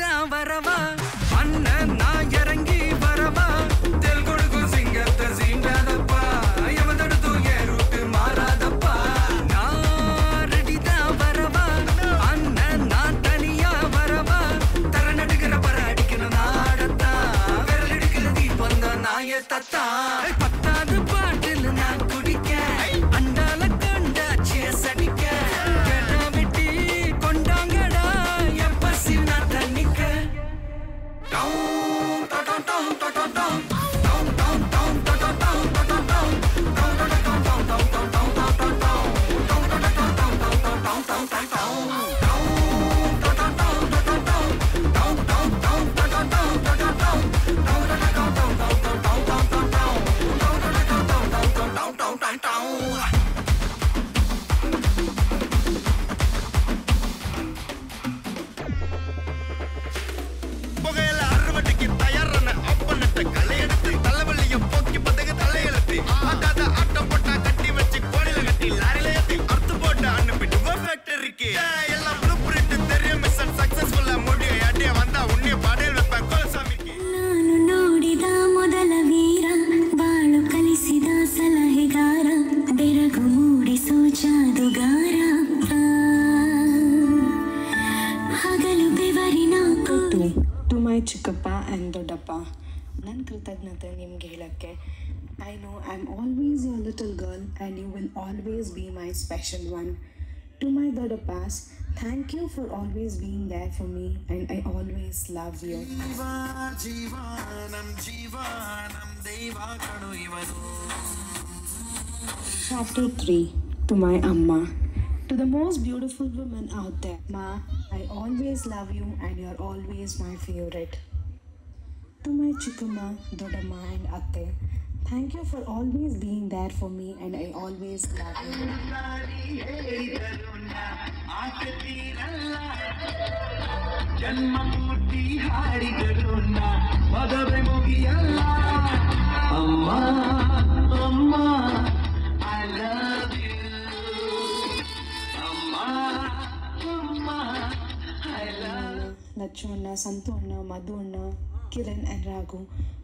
தான் வரவா அண்ணன் நான் இறங்கி வரவா தெல் கொடுக்கும் சிங்கத்தை சீண்டாதப்பா எவதடுத்து என் ரூட்டு மாறாதப்பா நான் ரெடி தான் வரவா அண்ணன் நான் தனியா வரவா தர நடுக்கிற பர அடிக்கணும் நாடத்தா விரல் எடுக்கிற தீபம் தான் நாய தத்தா பத்தாவது பாட்டில் நான் குடிக்க அண்டால கண்டா சேஸ் அடிக்க கேட்டா வெட்டி கொண்டாங்கடா என் பசி நான் தண்ணிக்க To my Chikkappa and Doddappa, ನನ್ನ ಕೃತಜ್ಞತೆ ನಿಮ್ಗೆ ಹೇಳಕ್ಕೆ I know I'm always your little girl and you will always be my special one. To my Doddappas, thank you for always being there for me and I always love you. Chapter 3. To my Amma. To the most beautiful women out there, Ma, I always love you and you're always my favorite. To my Chikkamma, Doddamma and Atte, thank you for always being there for me and I always love you. Amma, Amma, I love you. Lachu Anna, Santu Anna, Madhu Anna, Kiran and Raghu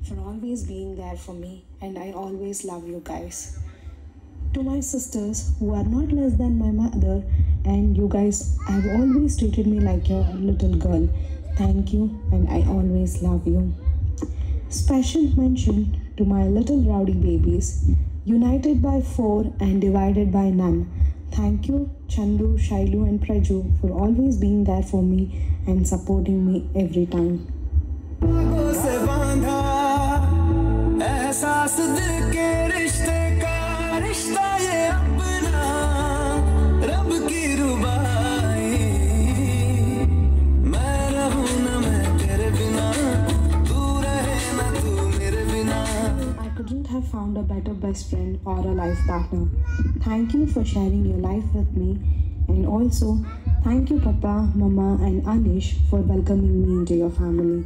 for always being there for me and I always love you guys. To my sisters who are not less than my mother and you guys have always treated me like your little girl. Thank you and I always love you. Special mention to my little rowdy babies, united by 4 and divided by none. Thank you, Chandu, Shailu and Praju for always being there for me and supporting me every time. I couldn't have found a better best friend or a life partner. Thank you for sharing your life with me and also thank you Papa, Mama and Anish for welcoming me into your family.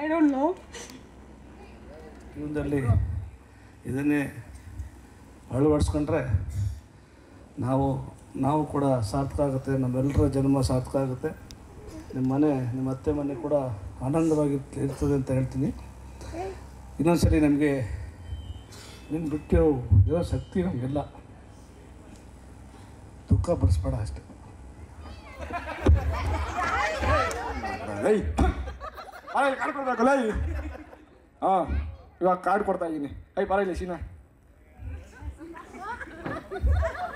I don't know. ಜೀವನದಲ್ಲಿ ಇದನ್ನೇ ಅಳವಡಿಸ್ಕೊಂಡ್ರೆ ನಾವು ಕೂಡ ಸಾರ್ಥಕ ಆಗುತ್ತೆ, ನಮ್ಮೆಲ್ಲರ ಜನ್ಮ ಸಾರ್ಥಕ ಆಗುತ್ತೆ, ನಿಮ್ಮ ಮನೆ ನಿಮ್ಮ ಅತ್ತೆ ಮನೆ ಕೂಡ ಆನಂದವಾಗಿ ಇರ್ತದೆ ಅಂತ ಹೇಳ್ತೀನಿ. ಇನ್ನೊಂದು ಸರಿ ನಮಗೆ ನಿನ್ನ ಬಿಟ್ಟಿರೋ ಇರೋ ಶಕ್ತಿ ನಮಗೆಲ್ಲ, ದುಃಖ ಪಡಿಸ್ಬೇಡ ಅಷ್ಟೆ. ಕಾರ್ಡ್ ಕೊಡ್ಬೇಕಲ್ಲ. ಹಾಂ, ಇವಾಗ ಕಾರ್ಡ್ ಕೊಡ್ತಾ ಇದ್ದೀನಿ. ಬರ ಇಲ್ಲ ಶೀನಾ,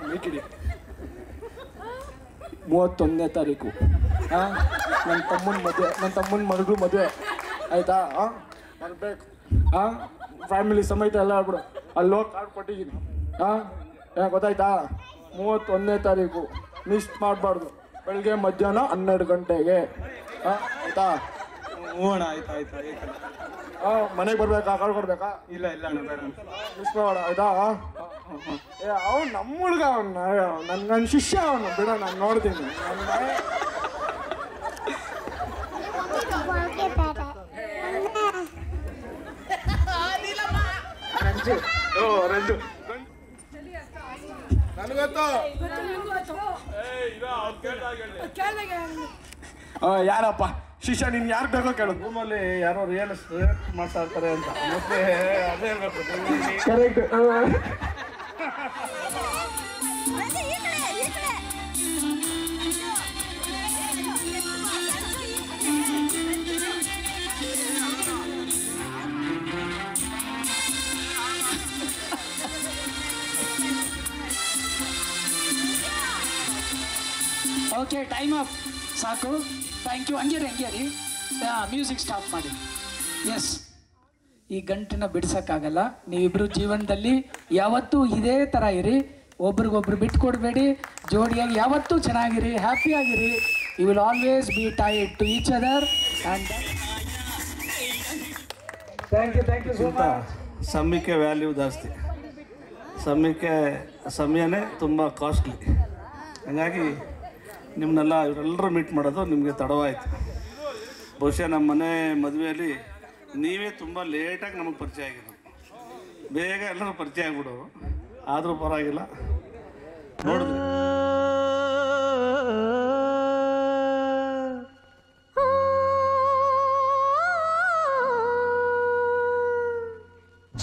ಬೇಕಿಡಿ 31ನೇ ತಾರೀಕು ಹಾಂ ನನ್ನ ತಮ್ಮನ ಮಗಳು ಮದುವೆ ಆಯಿತಾ? ಹಾಂ ಬರಬೇಕು. ಹಾಂ ಫ್ಯಾಮಿಲಿ ಸಮೇತ ಎಲ್ಲ ಆಗ್ಬಿಡು. ಅಲ್ಲಿ ಹೋಗಿ ಕಾರ್ಡ್ ಕೊಟ್ಟಿದ್ದೀನಿ. ಹಾಂ ಗೊತ್ತಾಯ್ತಾ? 31ನೇ ತಾರೀಕು ಮಿಸ್ ಮಾಡಬಾರ್ದು. ಬೆಳಗ್ಗೆ ಮಧ್ಯಾಹ್ನ 12 ಗಂಟೆಗೆ. ಹಾಂ ಆಯಿತಾ? ಅಣ್ಣ ಆಯ್ತು ಹಾಂ ಮನೆಗೆ ಬರ್ಬೇಕಾ? ಕಾರ್ಡ್ ಕೊಡ್ಬೇಕಾ? ಇಲ್ಲ ಅಣ್ಣ ಬೇಡ. ಮಿಸ್ ಮಾಡ ಆಯ್ತಾ? ಅವ್ನು ನಮ್ಮ ಹುಡುಗ, ನನ್ನ ಶಿಷ್ಯ ಅವನು. ಬಿಡ, ನಾನು ನೋಡ್ತೀನಿ. ರಂಜು ನನಗೊತ್ತು. ಯಾರಪ್ಪ ಶಿಷ್ಯ? ನೀನು ಯಾರು ಬೇಕೋ ಕೇಳು. ರೂಮಲ್ಲಿ ಯಾರೋ ರಿಯಲ್ ಮಾತಾಡ್ತಾರೆ ಅಂತ ಮತ್ತೆ ಅದೇ ಹೇಳ್ಬೇಕು. ಕರೆಕ್ಟ್. Okay, time up. ಸಾಕು, ಥ್ಯಾಂಕ್ ಯು. ಹಂಗೆ ರೀ ಮ್ಯೂಸಿಕ್ ಸ್ಟಾಪ್ ಮಾಡಿ. ಎಸ್, ಈ ಗಂಟನ್ನ ಬಿಡ್ಸೋಕ್ಕಾಗಲ್ಲ. ನೀವಿಬ್ಬರು ಜೀವನದಲ್ಲಿ ಯಾವತ್ತೂ ಇದೇ ಥರ ಇರಿ, ಒಬ್ರಿಗೊಬ್ರು ಬಿಟ್ಕೊಡ್ಬೇಡಿ, ಜೋಡಿಯಾಗಿ ಯಾವತ್ತೂ ಚೆನ್ನಾಗಿರಿ, ಹ್ಯಾಪಿಯಾಗಿರಿ. You will always be tied to each other. And thank you so much. ಸಮಯಕ್ಕೆ ವ್ಯಾಲ್ಯೂ ಜಾಸ್ತಿ. ಸಮಯನೇ ತುಂಬ ಕಾಸ್ಟ್ಲಿ. ಹಾಗಾಗಿ ನಿಮ್ಮನ್ನೆಲ್ಲ ಇವರೆಲ್ಲರೂ ಮೀಟ್ ಮಾಡೋದು ನಿಮಗೆ ತಡವಾಯಿತು. ಬಹುಶಃ ನಮ್ಮ ಮನೆ ಮದುವೆಯಲ್ಲಿ ನೀವೇ ತುಂಬ ಲೇಟಾಗಿ ನಮಗೆ ಪರಿಚಯ ಆಗಿರೋದು. ಬೇಗ ಎಲ್ಲರೂ ಪರಿಚಯ ಆಗಿಬಿಡೋರು. ಆದರೂ ಪರವಾಗಿಲ್ಲ, ನೋಡಿದ್ರೆ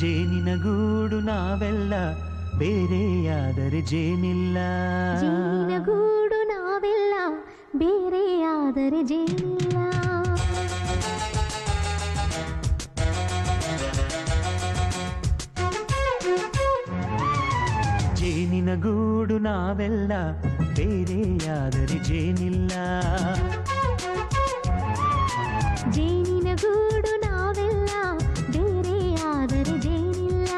ಜೇನಿನ ಗೂಡು ನಾವೆಲ್ಲ, ಬೇರೆಯಾದರೆ ಜೇನಿಲ್ಲ. ಜೇನಿನ ಗೂಡು ನಾವೆಲ್ಲ, ಬೇರೆಯಾದರೆ ಜೇನಿಲ್ಲ. ಜೇನಿನ ಗೂಡು ನಾವೆಲ್ಲ, ಬೇರೆಯಾದರೆ ಜೇನಿಲ್ಲ. ಜೇನಿನ ಗೂಡು ನಾವೆಲ್ಲ, ಬೇರೆಯಾದರೆ ಜೇನಿಲ್ಲ.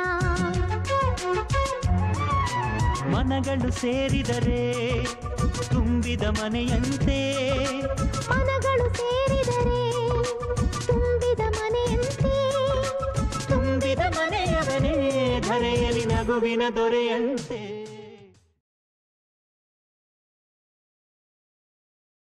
ಮನಗಳು ಸೇರಿದರೆ ತುಂಬಿದ ಮನೆಯಂತೆ. ಮನಗಳು ಸೇರಿದರೆ ತುಂಬಿದ ಮನೆಯಂತೆ. ತುಂಬಿದ ಮನೆಯವನೇ ಧರೆಯಲ್ಲಿ ನಗುವಿನ ದೊರೆಯಂತೆ.